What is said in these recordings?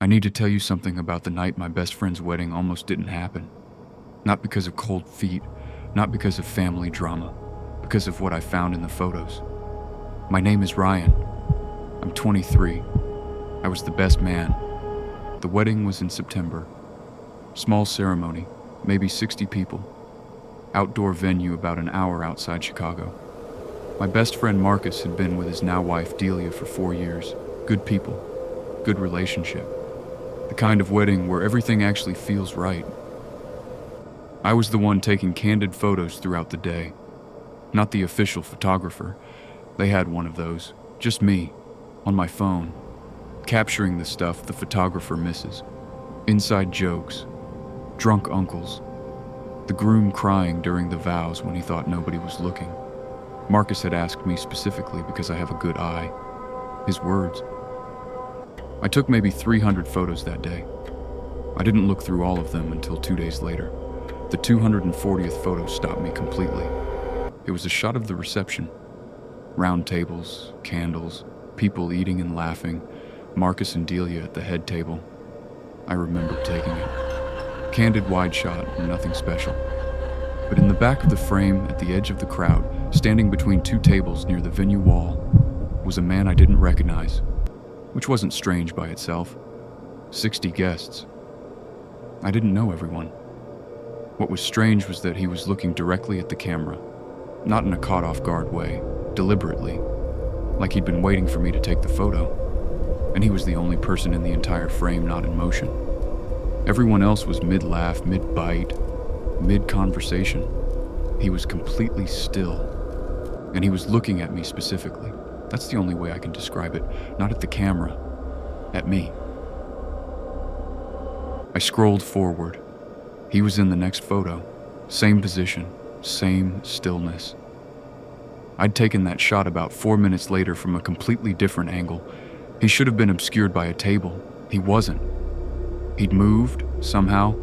I need to tell you something about the night my best friend's wedding almost didn't happen. Not because of cold feet, not because of family drama, because of what I found in the photos. My name is Ryan. I'm 23. I was the best man. The wedding was in September. Small ceremony, maybe 60 people. Outdoor venue about an hour outside Chicago. My best friend Marcus had been with his now wife Delia for 4 years. Good people, good relationship. The kind of wedding where everything actually feels right. I was the one taking candid photos throughout the day. Not the official photographer. They had one of those. Just me, on my phone, capturing the stuff the photographer misses. Inside jokes, drunk uncles, the groom crying during the vows when he thought nobody was looking. Marcus had asked me specifically because I have a good eye. His words. I took maybe 300 photos that day. I didn't look through all of them until 2 days later. The 240th photo stopped me completely. It was a shot of the reception. Round tables, candles, people eating and laughing, Marcus and Delia at the head table. I remember taking it. Candid wide shot, nothing special. But in the back of the frame, at the edge of the crowd, standing between two tables near the venue wall, was a man I didn't recognize, which wasn't strange by itself. 60 guests. I didn't know everyone. What was strange was that he was looking directly at the camera, not in a caught-off-guard way, deliberately, like he'd been waiting for me to take the photo, and he was the only person in the entire frame not in motion. Everyone else was mid-laugh, mid-bite, mid-conversation. He was completely still, and he was looking at me specifically. That's the only way I can describe it, not at the camera, at me. I scrolled forward. He was in the next photo, same position, same stillness. I'd taken that shot about 4 minutes later from a completely different angle. He should have been obscured by a table. He wasn't. He'd moved, somehow,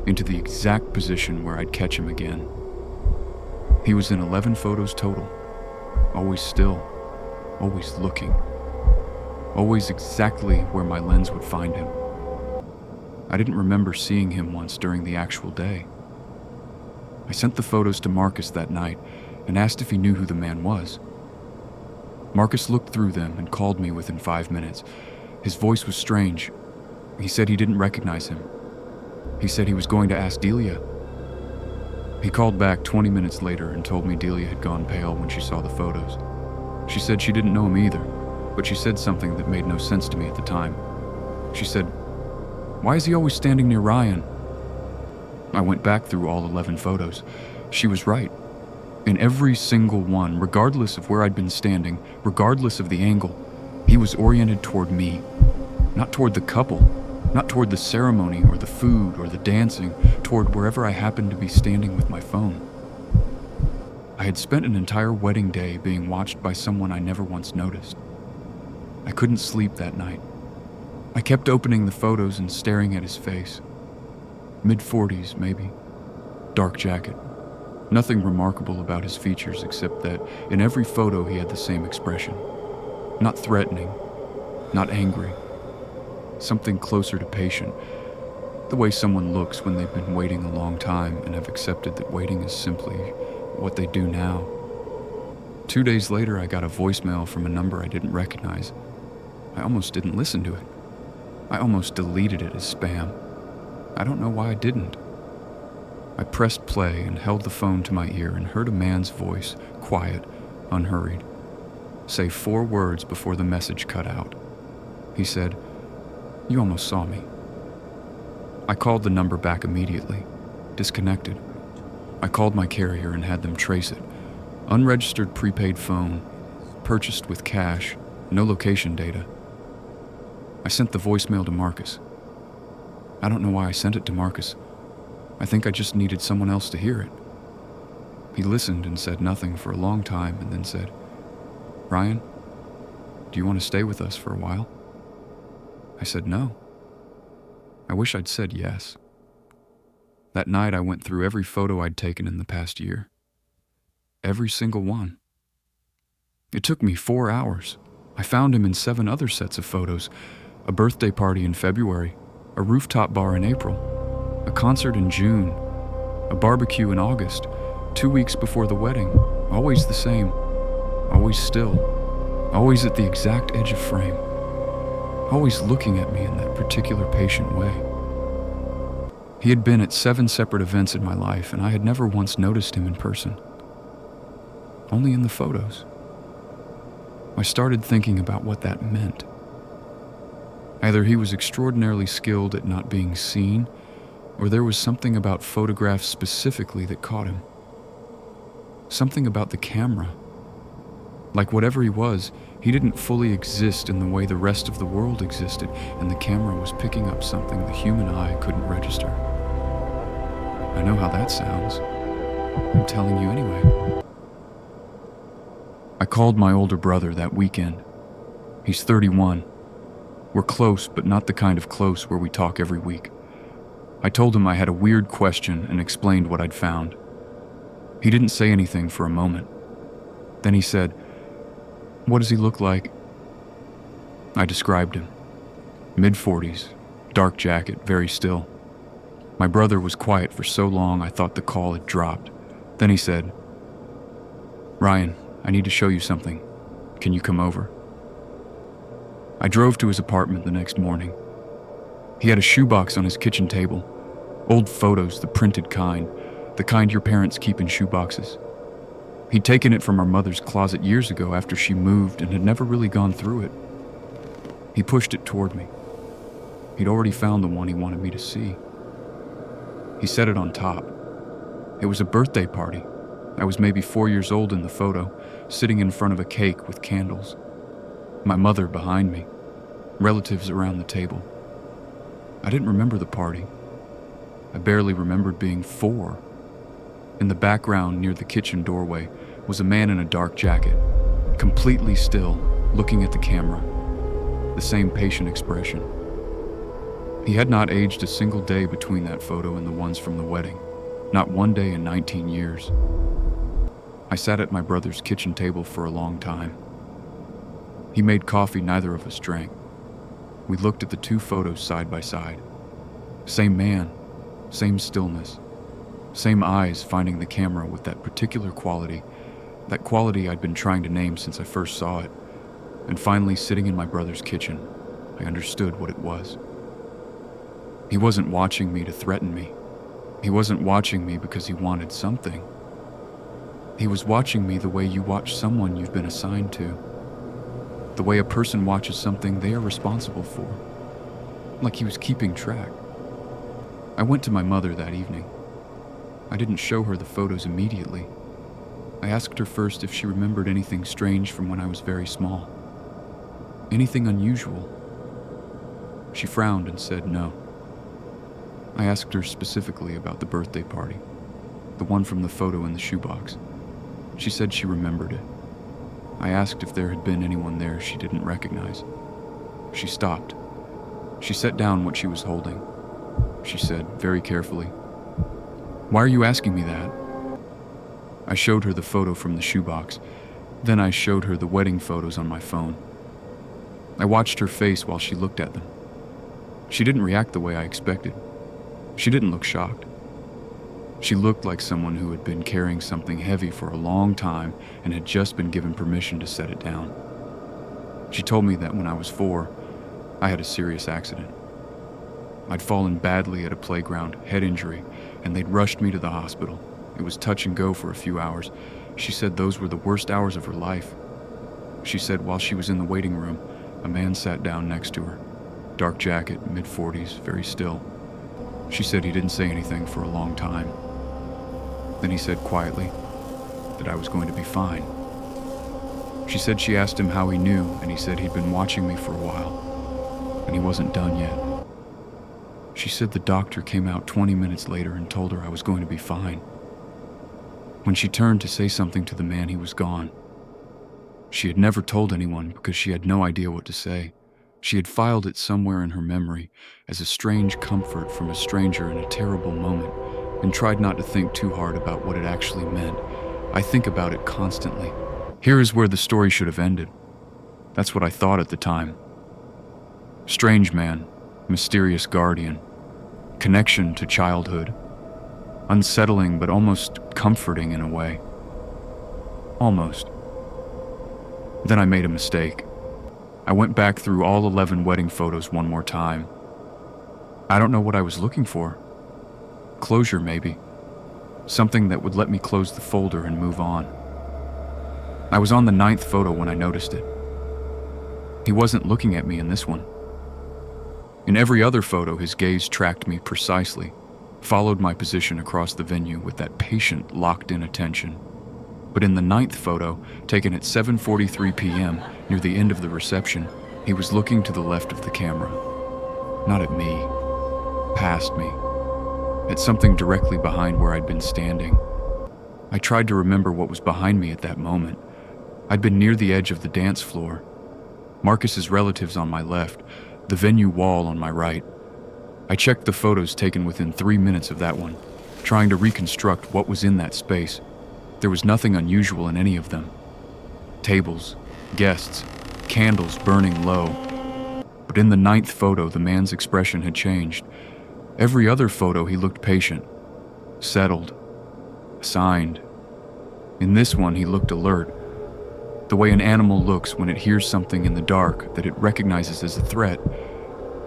into the exact position where I'd catch him again. He was in 11 photos total. Always still, always looking. Always exactly where my lens would find him. I didn't remember seeing him once during the actual day. I sent the photos to Marcus that night and asked if he knew who the man was. Marcus looked through them and called me within 5 minutes. His voice was strange. He said he didn't recognize him. He said he was going to ask Delia. He called back 20 minutes later and told me Delia had gone pale when she saw the photos. She said she didn't know him either, but she said something that made no sense to me at the time. She said, "Why is he always standing near Ryan?" I went back through all 11 photos. She was right. In every single one, regardless of where I'd been standing, regardless of the angle, he was oriented toward me. Not toward the couple, not toward the ceremony or the food or the dancing, toward wherever I happened to be standing with my phone. I had spent an entire wedding day being watched by someone I never once noticed. I couldn't sleep that night. I kept opening the photos and staring at his face. Mid-40s, maybe. Dark jacket. Nothing remarkable about his features except that in every photo he had the same expression. Not threatening, not angry. Something closer to patient. The way someone looks when they've been waiting a long time and have accepted that waiting is simply what they do now. 2 days later, I got a voicemail from a number I didn't recognize. I almost didn't listen to it. I almost deleted it as spam. I don't know why I didn't. I pressed play and held the phone to my ear and heard a man's voice, quiet, unhurried, say 4 words before the message cut out. He said, "You almost saw me." I called the number back immediately, disconnected. I called my carrier and had them trace it. Unregistered prepaid phone, purchased with cash, no location data. I sent the voicemail to Marcus. I don't know why I sent it to Marcus. I think I just needed someone else to hear it. He listened and said nothing for a long time and then said, "Ryan, do you want to stay with us for a while?" I said no. I wish I'd said yes. That night I went through every photo I'd taken in the past year. Every single one. It took me 4 hours. I found him in 7 other sets of photos. A birthday party in February, a rooftop bar in April, a concert in June, a barbecue in August, 2 weeks before the wedding, always the same, always still, always at the exact edge of frame, always looking at me in that particular patient way. He had been at 7 separate events in my life, and I had never once noticed him in person, only in the photos. I started thinking about what that meant. Either he was extraordinarily skilled at not being seen, or there was something about photographs specifically that caught him. Something about the camera. Like whatever he was, he didn't fully exist in the way the rest of the world existed, and the camera was picking up something the human eye couldn't register. I know how that sounds. I'm telling you anyway. I called my older brother that weekend. He's 31. We're close, but not the kind of close where we talk every week. I told him I had a weird question and explained what I'd found. He didn't say anything for a moment. Then he said, "What does he look like?" I described him. Mid-40s, dark jacket, very still. My brother was quiet for so long I thought the call had dropped. Then he said, "Ryan, I need to show you something. Can you come over?" I drove to his apartment the next morning. He had a shoebox on his kitchen table. Old photos, the printed kind, the kind your parents keep in shoeboxes. He'd taken it from our mother's closet years ago after she moved and had never really gone through it. He pushed it toward me. He'd already found the one he wanted me to see. He set it on top. It was a birthday party. I was maybe 4 years old in the photo, sitting in front of a cake with candles. My mother behind me, relatives around the table. I didn't remember the party. I barely remembered being 4. In the background near the kitchen doorway was a man in a dark jacket, completely still, looking at the camera, the same patient expression. He had not aged a single day between that photo and the ones from the wedding, not one day in 19 years. I sat at my brother's kitchen table for a long time. He made coffee neither of us drank. We looked at the 2 photos side by side. Same man, same stillness, same eyes finding the camera with that particular quality, that quality I'd been trying to name since I first saw it. And finally, sitting in my brother's kitchen, I understood what it was. He wasn't watching me to threaten me. He wasn't watching me because he wanted something. He was watching me the way you watch someone you've been assigned to. The way a person watches something they are responsible for. Like he was keeping track. I went to my mother that evening. I didn't show her the photos immediately. I asked her first if she remembered anything strange from when I was very small. Anything unusual. She frowned and said no. I asked her specifically about the birthday party, the one from the photo in the shoebox. She said she remembered it. I asked if there had been anyone there she didn't recognize. She stopped. She set down what she was holding. She said, very carefully, "Why are you asking me that?" I showed her the photo from the shoebox. Then I showed her the wedding photos on my phone. I watched her face while she looked at them. She didn't react the way I expected. She didn't look shocked. She looked like someone who had been carrying something heavy for a long time and had just been given permission to set it down. She told me that when I was 4, I had a serious accident. I'd fallen badly at a playground, head injury, and they'd rushed me to the hospital. It was touch and go for a few hours. She said those were the worst hours of her life. She said while she was in the waiting room, a man sat down next to her. Dark jacket, mid-40s, very still. She said he didn't say anything for a long time. Then he said quietly that I was going to be fine. She said she asked him how he knew, and he said he'd been watching me for a while, and he wasn't done yet. She said the doctor came out 20 minutes later and told her I was going to be fine. When she turned to say something to the man, he was gone. She had never told anyone because she had no idea what to say. She had filed it somewhere in her memory as a strange comfort from a stranger in a terrible moment, and tried not to think too hard about what it actually meant. I think about it constantly. Here is where the story should have ended. That's what I thought at the time. Strange man, mysterious guardian, connection to childhood. Unsettling but almost comforting in a way. Almost. Then I made a mistake. I went back through all 11 wedding photos one more time. I don't know what I was looking for. Closure, maybe. Something that would let me close the folder and move on. I was on the 9th photo when I noticed it. He wasn't looking at me in this one. In every other photo, his gaze tracked me precisely, followed my position across the venue with that patient, locked-in attention. But in the 9th photo, taken at 7:43 p.m., near the end of the reception, he was looking to the left of the camera. Not at me. Past me. At something directly behind where I'd been standing. I tried to remember what was behind me at that moment. I'd been near the edge of the dance floor. Marcus's relatives on my left, the venue wall on my right. I checked the photos taken within 3 minutes of that one, trying to reconstruct what was in that space. There was nothing unusual in any of them. Tables, guests, candles burning low. But in the 9th photo, the man's expression had changed. Every other photo, he looked patient, settled, assigned. In this one, he looked alert. The way an animal looks when it hears something in the dark that it recognizes as a threat.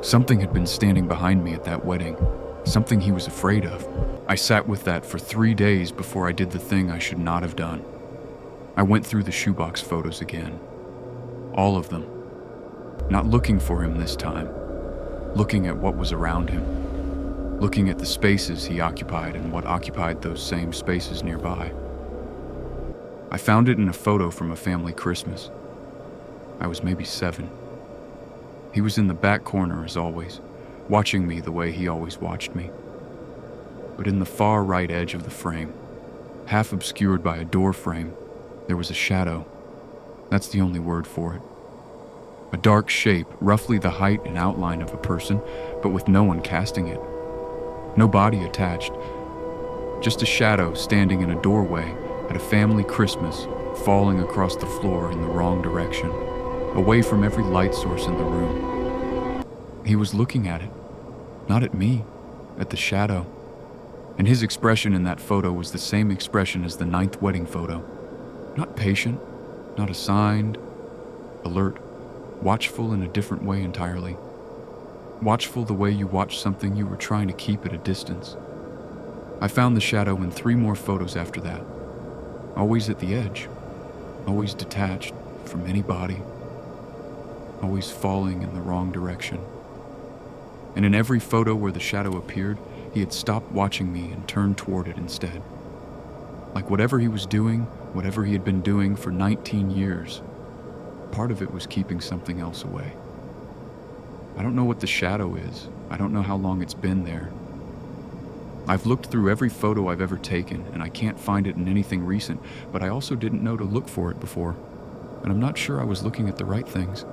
Something had been standing behind me at that wedding. Something he was afraid of. I sat with that for 3 days before I did the thing I should not have done. I went through the shoebox photos again. All of them. Not looking for him this time. Looking at what was around him. Looking at the spaces he occupied and what occupied those same spaces nearby. I found it in a photo from a family Christmas. I was maybe 7. He was in the back corner as always, watching me the way he always watched me. But in the far right edge of the frame, half obscured by a door frame, there was a shadow. That's the only word for it. A dark shape, roughly the height and outline of a person, but with no one casting it. No body attached. Just a shadow standing in a doorway at a family Christmas, falling across the floor in the wrong direction, away from every light source in the room. He was looking at it, not at me, at the shadow. And his expression in that photo was the same expression as the 9th wedding photo. Not patient, not assigned, alert, watchful in a different way entirely. Watchful the way you watch something you were trying to keep at a distance. I found the shadow in 3 more photos after that. Always at the edge, always detached from any body, always falling in the wrong direction. And in every photo where the shadow appeared, he had stopped watching me and turned toward it instead. Like whatever he was doing, whatever he had been doing for 19 years, part of it was keeping something else away. I don't know what the shadow is. I don't know how long it's been there. I've looked through every photo I've ever taken, and I can't find it in anything recent, but I also didn't know to look for it before, and I'm not sure I was looking at the right things.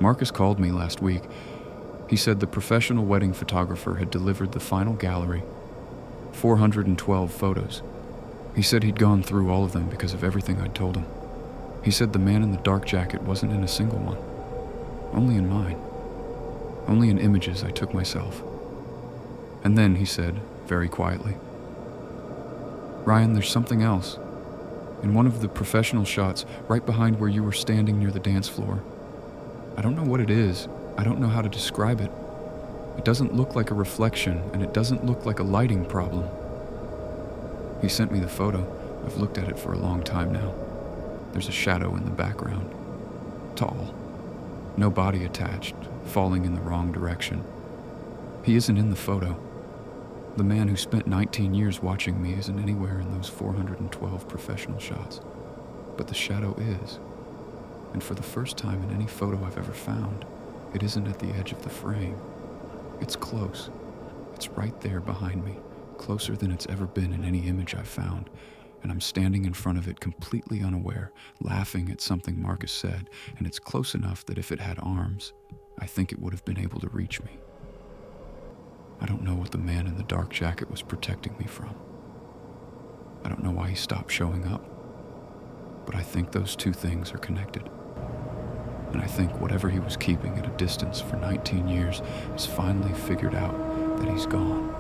Marcus called me last week. He said the professional wedding photographer had delivered the final gallery, 412 photos. He said he'd gone through all of them because of everything I'd told him. He said the man in the dark jacket wasn't in a single one. Only in mine. Only in images I took myself. And then he said, very quietly, "Ryan, there's something else. In one of the professional shots, right behind where you were standing near the dance floor. I don't know what it is. I don't know how to describe it. It doesn't look like a reflection, and it doesn't look like a lighting problem." He sent me the photo. I've looked at it for a long time now. There's a shadow in the background. Tall. No body attached, falling in the wrong direction. He isn't in the photo. The man who spent 19 years watching me isn't anywhere in those 412 professional shots. But the shadow is. And for the first time in any photo I've ever found, it isn't at the edge of the frame. It's close. It's right there behind me, closer than it's ever been in any image I've found. And I'm standing in front of it completely unaware, laughing at something Marcus said, and it's close enough that if it had arms, I think it would have been able to reach me. I don't know what the man in the dark jacket was protecting me from. I don't know why he stopped showing up, but I think those two things are connected. And I think whatever he was keeping at a distance for 19 years has finally figured out that he's gone.